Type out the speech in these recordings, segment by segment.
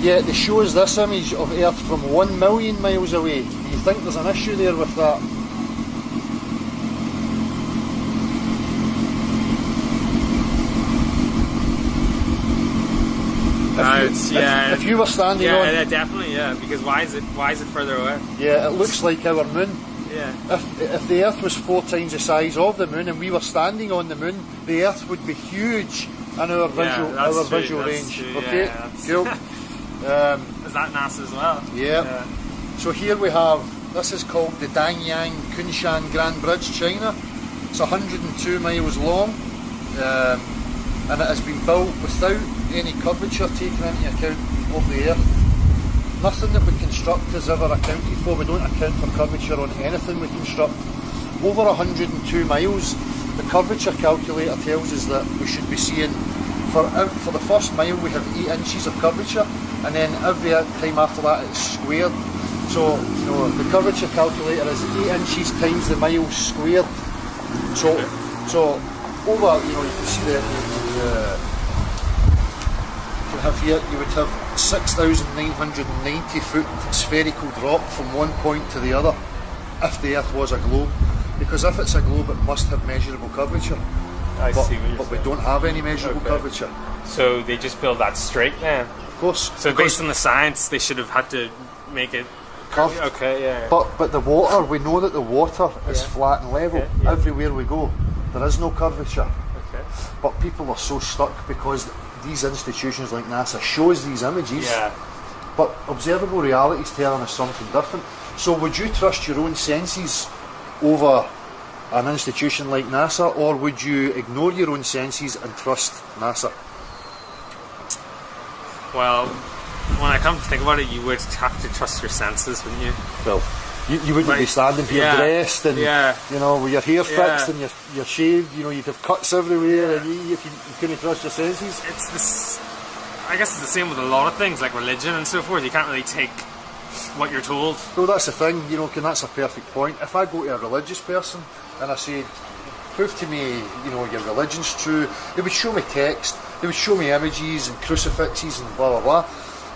Yeah, they show us this image of Earth from 1 million miles away. Do you think there's an issue there with that? If you were standing on... Yeah, definitely, yeah. Because why is it further away? Yeah, it looks like our moon. Yeah. If the Earth was 4 times the size of the moon and we were standing on the moon, the Earth would be huge in our visual range. True. Okay, yeah, cool. Is that NASA as well? Yeah. So here we have, this is called the Danyang Kunshan Grand Bridge, China. It's 102 miles long, and it has been built without any curvature taken into account of the Earth. Nothing that we construct is ever accounted for. We don't account for curvature on anything we construct. Over 102 miles, the curvature calculator tells us that we should be seeing, for the first mile we have 8 inches of curvature, and then every time after that it's squared. So, you know, the curvature calculator is 8 inches times the mile squared. So over, you know, you can see that you have here, you would have 6,990 foot spherical drop from one point to the other if the Earth was a globe. Because if it's a globe, it must have measurable curvature. I see what you're saying. But we don't have any measurable curvature. So they just build that straight then? Of course. So based on the science, they should have had to make it curved. Okay, yeah. But the water, we know that the water is flat and level everywhere we go. There is no curvature. Okay. But people are so stuck because these institutions like NASA shows these images. Yeah. But observable reality is telling us something different. So would you trust your own senses over an institution like NASA, or would you ignore your own senses and trust NASA? Well, when I come to think about it, you would have to trust your senses, wouldn't you? Well, you wouldn't be standing here dressed and you know, with your hair fixed and your shaved. You know, you'd have cuts everywhere, and if you couldn't trust your senses. It's this. I guess it's the same with a lot of things, like religion and so forth. You can't really take what you're told. Well, that's the thing, you know, that's a perfect point. If I go to a religious person and I say, prove to me, you know, your religion's true, they would show me text, they would show me images and crucifixes and blah blah blah.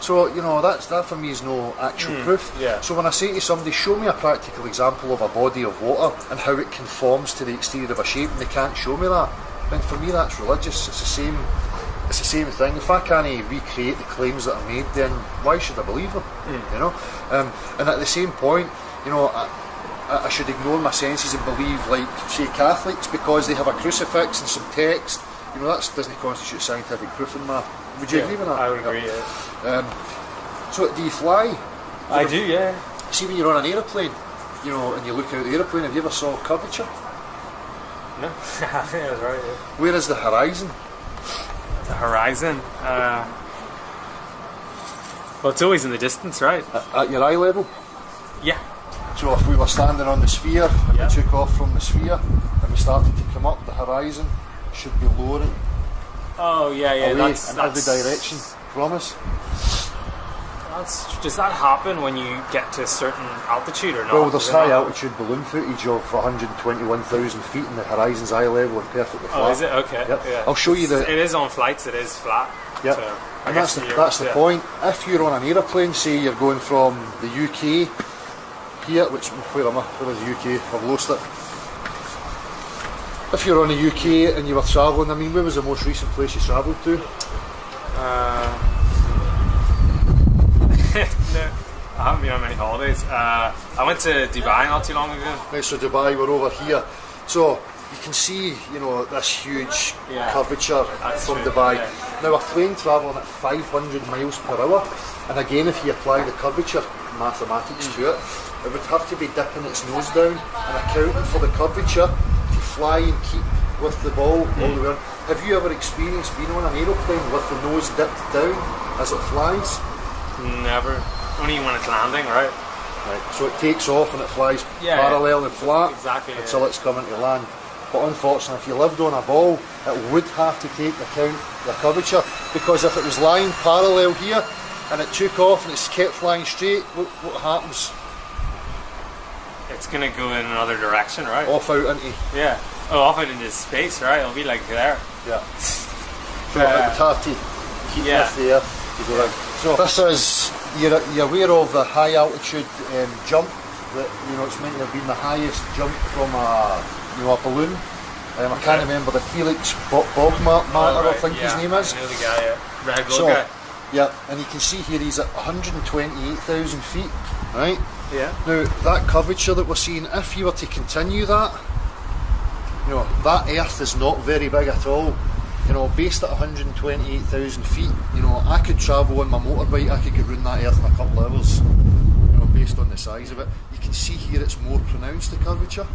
So, you know, that for me is no actual proof. Yeah. So when I say to somebody, show me a practical example of a body of water and how it conforms to the exterior of a shape, and they can't show me that, then for me that's religious. It's the same thing. If I can't recreate the claims that are made, then why should I believe them? You know? And at the same point, you know, I should ignore my senses and believe, like, say, Catholics, because they have a crucifix and some text. You know, that doesn't constitute scientific proof in that. Would you agree with that? I would agree, yeah. So, do you fly? I do, yeah. See, when you're on an aeroplane, you know, and you look out the aeroplane, have you ever saw curvature? No, I think I was right, yeah. Where is the horizon? The horizon? Well, it's always in the distance, right? At your eye level? Yeah. So if we were standing on the sphere and we took off from the sphere and we started to come up, the horizon should be lowering. Oh, yeah, away that's in every direction from us. Does that happen when you get to a certain altitude or not? Well, there's high altitude balloon footage of 121,000 feet and the horizon's eye level and perfectly flat. Oh, is it? Okay. Yep. Yeah. I'll show you the... It is on flights, it is flat. Yeah. So and that's the point. If you're on an aeroplane, say you're going from the UK here, where am I? Where is the UK? I've lost it. If you're on the UK and you were travelling, I mean, where was the most recent place you travelled to? No, I haven't been on many holidays. I went to Dubai not too long ago. Right, so Dubai, we're over here. So you can see, you know, this huge curvature from Dubai. Yeah. Now a plane travelling at 500 miles per hour, and again, if you apply the curvature mathematics to it, it would have to be dipping its nose down and accounting for the curvature to fly and keep with the ball all the way on. Have you ever experienced being on an aeroplane with the nose dipped down as it flies? Never. Only when it's landing, right? Right. So it takes off and it flies parallel and flat until it's coming to land. But unfortunately, if you lived on a ball, it would have to take account the curvature, because if it was lying parallel here and it took off and it's kept flying straight, what happens? It's going to go in another direction, right? Off out into... Yeah. Oh, off out into space, right? It'll be like there. Yeah. So it would have to keep with the earth to go around. So this is, you're aware of the high altitude jump that, it's meant to have been the highest jump from a balloon. I can't remember the Felix Bogmatter, I think his name is. I know the guy, Red Bull guy. Yeah, and you can see here he's at 128,000 feet, right? Yeah. Now, that curvature that we're seeing, if you were to continue that, that Earth is not very big at all. Based at 128,000 feet, I could travel on my motorbike, I could get round that Earth in a couple of hours, based on the size of it. You can see here it's more pronounced, the curvature.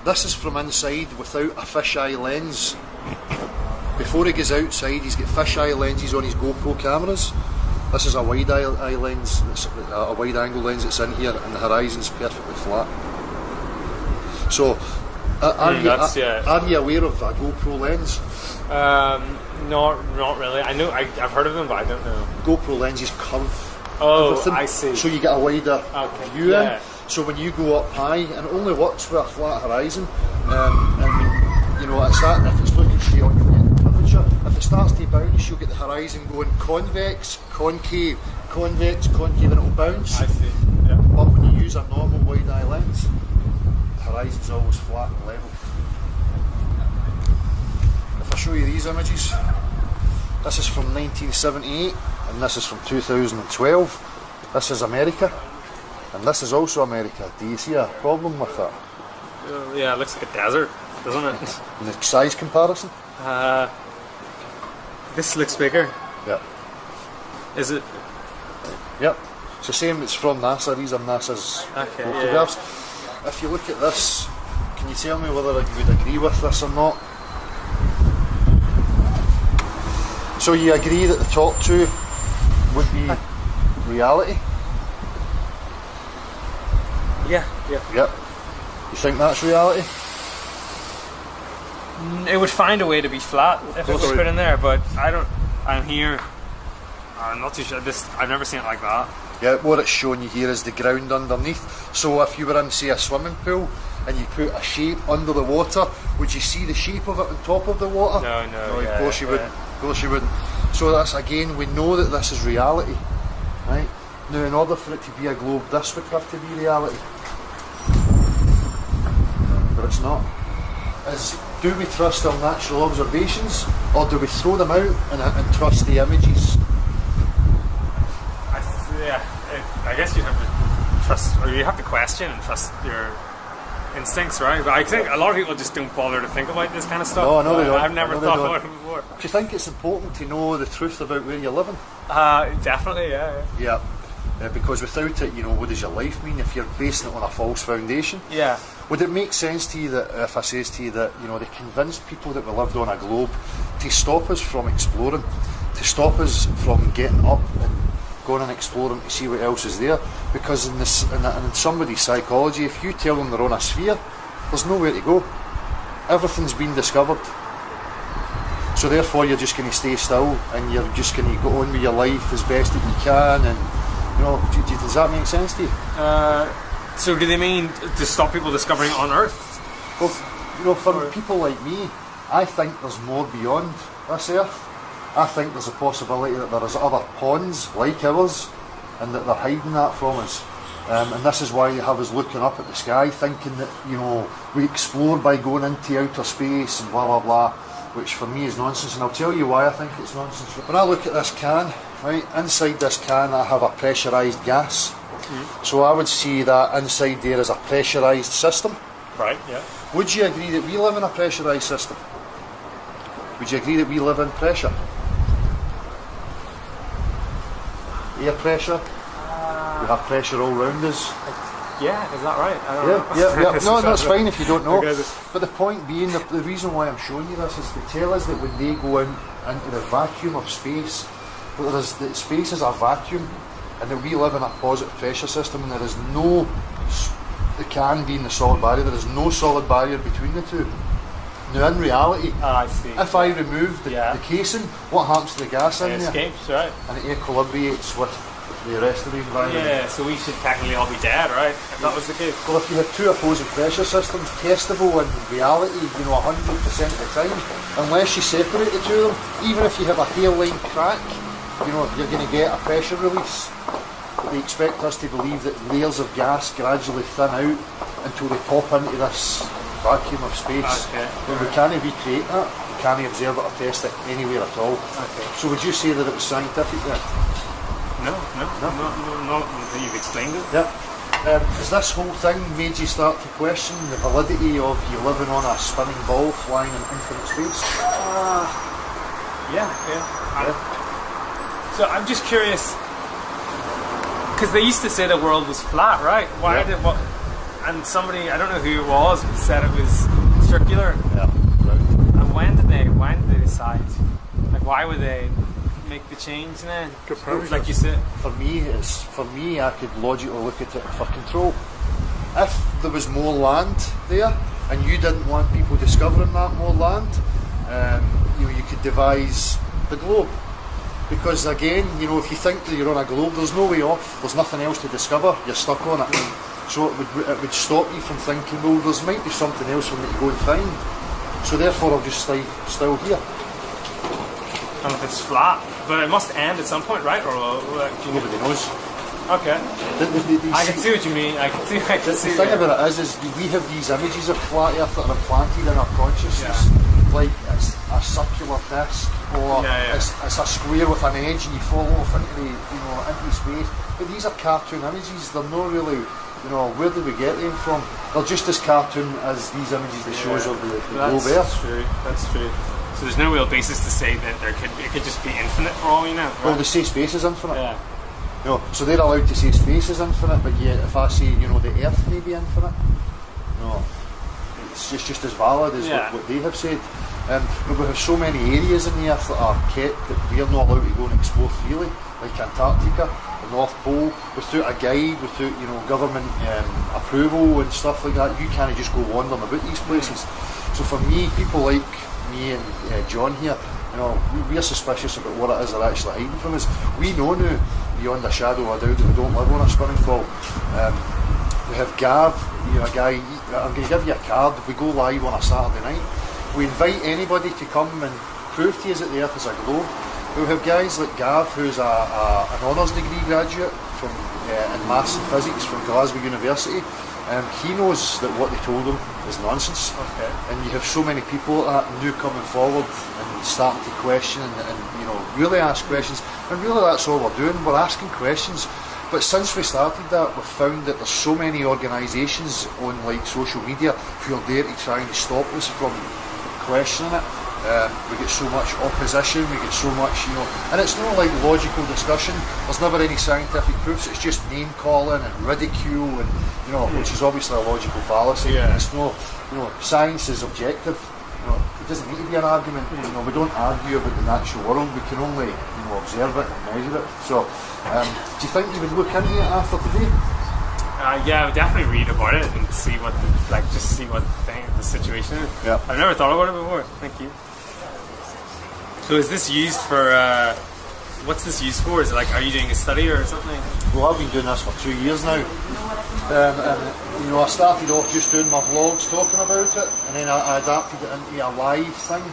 This is from inside without a fisheye lens. Before he goes outside, he's got fisheye lenses on his GoPro cameras. This is a wide eye lens, a wide angle lens that's in here, and the horizon's perfectly flat. So, are you aware of a GoPro lens? Not really. I know I've heard of them, but I don't know. GoPro lenses curve. Oh, everything, I see. So you get a wider view yeah. in. So when you go up high, and it only works with a flat horizon, it's that if it's looking straight on, you'll get the curvature. If it starts to bounce, you'll get the horizon going convex, concave, convex, concave, and it'll bounce. I see. Yeah. But when you use a normal wide eye lens, the horizon's always flat and level. If I show you these images, this is from 1978 and this is from 2012. This is America and this is also America. Do you see a problem with that? Yeah, it looks like a desert, doesn't it? In the size comparison? This looks bigger. Yeah. Is it? Yep. It's the same, it's from NASA. These are NASA's photographs. Yeah. If you look at this, can you tell me whether you would agree with this or not? So you agree that the top two would be reality? Yeah. Yep. You think that's reality? It would find a way to be flat if it was put in there, but I'm here. I'm not too sure. I've never seen it like that. Yeah, what it's showing you here is the ground underneath. So if you were in, say, a swimming pool and you put a shape under the water, would you see the shape of it on top of the water? No, of course you wouldn't. Of course you wouldn't. So that's, again, we know that this is reality, right? Now, in order for it to be a globe, this would have to be reality. But it's not. Do we trust our natural observations, or do we throw them out and trust the images? I guess you have to trust, or you have to question and trust your instincts, right? But I think a lot of people just don't bother to think about this kind of stuff. No, they don't. I've never thought about it before. Do you think it's important to know the truth about where you're living? Definitely, yeah. Yeah. Because without it, what does your life mean if you're basing it on a false foundation? Yeah. Would it make sense to you that if I says to you that they convinced people that we lived on a globe to stop us from exploring, to stop us from getting up and going and exploring to see what else is there? Because in somebody's psychology, if you tell them they're on a sphere, there's nowhere to go. Everything's been discovered. So therefore you're just going to stay still and you're just going to go on with your life as best that you can, and does that make sense to you? So do they mean to stop people discovering it on Earth? Well, for people like me, I think there's more beyond this Earth. I think there's a possibility that there is other ponds like ours and that they're hiding that from us. And this is why you have us looking up at the sky thinking that, we explore by going into outer space and blah blah blah, which for me is nonsense, and I'll tell you why I think it's nonsense. When I look at this can, right, inside this can I have a pressurised gas. So I would see that inside there is a pressurised system. Right, yeah. Would you agree that we live in a pressurised system? Would you agree that we live in pressure? Air pressure? We have pressure all round us. Yeah, is that right? I don't know. Yeah. No, that's fine if you don't know. Okay. But the point being, the reason why I'm showing you this is to tell us that when they go out into the vacuum of space, that space is a vacuum, and that we live in a positive pressure system, and there can be in the solid barrier, there is no solid barrier between the two. Now in reality, I see. If I remove the casing, what happens to the gas in there? It escapes, right? And it equilibrates with the rest of the environment. Yeah, so we should technically all be dead, right? If that was the case. Well, if you had two opposing pressure systems, testable in reality, 100% of the time, unless you separate the two of them, even if you have a hairline crack you're going to get a pressure release. They expect us to believe that layers of gas gradually thin out until they pop into this vacuum of space. Okay. But we can't recreate that. We can't observe it or test it anywhere at all. Okay. So would you say that it was scientific then? No, that you've explained it. Yeah. Has this whole thing made you start to question the validity of you living on a spinning ball flying in infinite space? Yeah. So I'm just curious, because they used to say the world was flat, right? Why did what? And somebody, I don't know who it was, said it was circular. Yeah. Right. And when did they decide? Like, why would they make the change then? Like you said. For me, I could logically look at it for control. If there was more land there, and you didn't want people discovering that more land, you could devise the globe. Because again, if you think that you're on a globe, there's no way off. There's nothing else to discover. You're stuck on it. So it would stop you from thinking, well, there might be something else for me to go and find. So therefore, I'll just stay still here. And if it's flat, but it must end at some point, right? Or Nobody knows. Okay. I can see what you mean. The thing about it is we have these images of flat Earth that are implanted in our consciousness, like it's a circular disc, or it's a square with an edge, and you fall off into space. But these are cartoon images. They're not really, where did we get them from? They're just as cartoon as these images that shows of the globe Earth. That's true. So there's no real basis to say that it could just be infinite for all you know. Right? Well, they say space is infinite. Yeah. So they're allowed to say space is infinite, but yet if I say, the Earth may be infinite, no, it's just as valid as what they have said. But we have so many areas in the Earth that are kept that we're not allowed to go and explore freely, like Antarctica, the North Pole, without a guide, without government approval and stuff like that. You can't just go wandering about these places. So for me, people like me and John here, we're suspicious about what it is they're actually hiding from us. We know now, beyond a shadow of a doubt, that we don't live on a spinning ball. We have Gav, a guy, I'm going to give you a card. If we go live on a Saturday night, we invite anybody to come and prove to us that the Earth is a globe. We have guys like Gav, who's an honours degree graduate in maths and physics from Glasgow University. He knows that what they told him is nonsense. Okay. And you have so many people like that new coming forward and starting to question and really ask questions. And really that's all we're doing, we're asking questions. But since we started that, we've found that there's so many organisations on social media who are there to try and stop us from questioning it. We get so much opposition, we get so much, and it's not like logical discussion. There's never any scientific proofs. It's just name calling and ridicule, and which is obviously a logical fallacy. Yeah. It's no, science is objective. It doesn't need to be an argument. We don't argue about the natural world. We can only, observe it and measure it. So, do you think you would look into it after today? Yeah, I would definitely read about it and see what the situation is. Yeah. I've never thought about it before. Thank you. So is this used for, what's this used for? Is it are you doing a study or something? Well, I've been doing this for 2 years now. I started off just doing my vlogs talking about it, and then I adapted it into a live thing.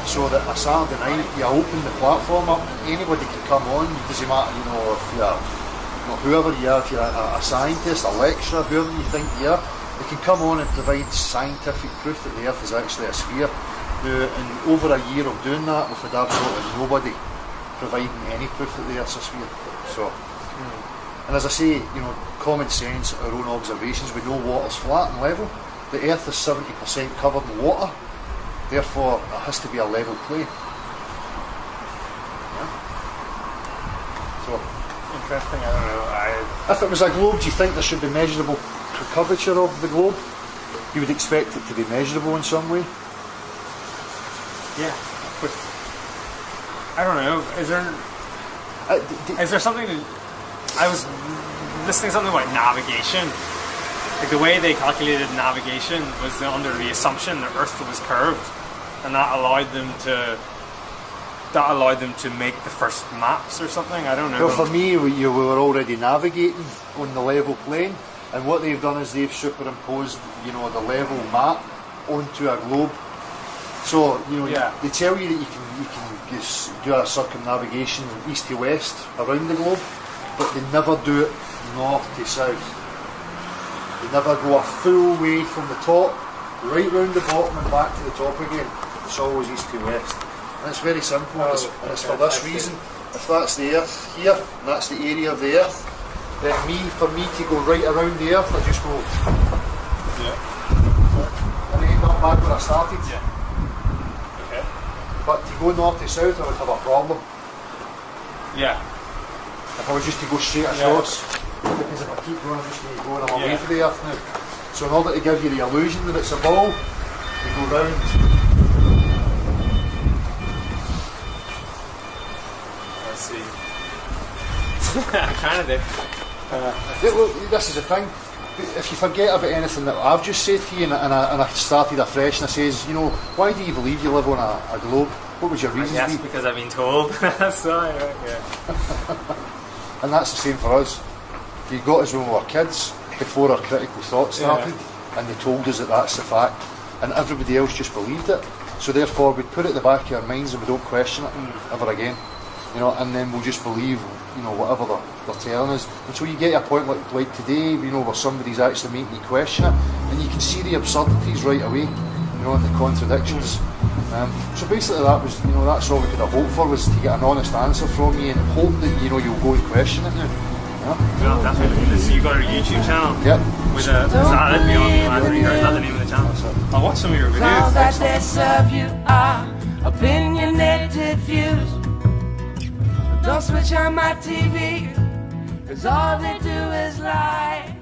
So that a Saturday night, you open the platform up and anybody can come on. It doesn't matter, if you're, whoever you are, if you're a scientist, a lecturer, whoever you think you are, they can come on and provide scientific proof that the Earth is actually a sphere. Now, in over a year of doing that, we've had absolutely nobody providing any proof that the Earth's a sphere. So, and as I say, common sense, our own observations, we know water's flat and level. The Earth is 70% covered in water, therefore it has to be a level plane. Yeah. So, interesting. I don't know. If it was a globe, do you think there should be measurable curvature of the globe? You would expect it to be measurable in some way? Yeah, but I don't know. Is there something that I was listening to something about navigation? Like the way they calculated navigation was under the assumption that Earth was curved, and that allowed them to make the first maps or something. I don't know. Well, for me, we were already navigating on the level plane, and what they've done is they've superimposed, the level map onto a globe. So they tell you that you can just do a circumnavigation east to west around the globe, but they never do it north to south. They never go a full way from the top right round the bottom and back to the top again. It's always east to west, and it's very simple. And it's for this reason. If that's the Earth here, and that's the area of the Earth, then for me to go right around the Earth, I just go. And I end up back where I started. Okay. But to go north to south, I would have a problem. Yeah. If I was just to go straight across, because if I keep going, I'm just going to go and I'm away from the Earth now. So in order to give you the illusion that it's a ball, you go round. Let's see. I kind of did. This is the thing. If you forget about anything that I've just said to you, and I started afresh and I says, why do you believe you live on a globe? What would your reasons be? Yes, because I've been told. So, And that's the same for us. You got us when we were kids, before our critical thought started, and they told us that that's the fact, and everybody else just believed it. So therefore, we'd put it at the back of our minds and we don't question it ever again. And then we'll just believe, whatever they're telling us. Until you get to a point like today, where somebody's actually making you question it, and you can see the absurdities right away, and the contradictions. So basically that was, that's all we could have hoped for, was to get an honest answer from you and hope that, you'll go and question it now. Well, that's really. So you got a YouTube channel? Yep. With a Beyond Library, or is that the name of the channel? I'll watch some of your videos. All that they serve you are opinionated views. Don't switch on my TV, 'cause all they do is lie.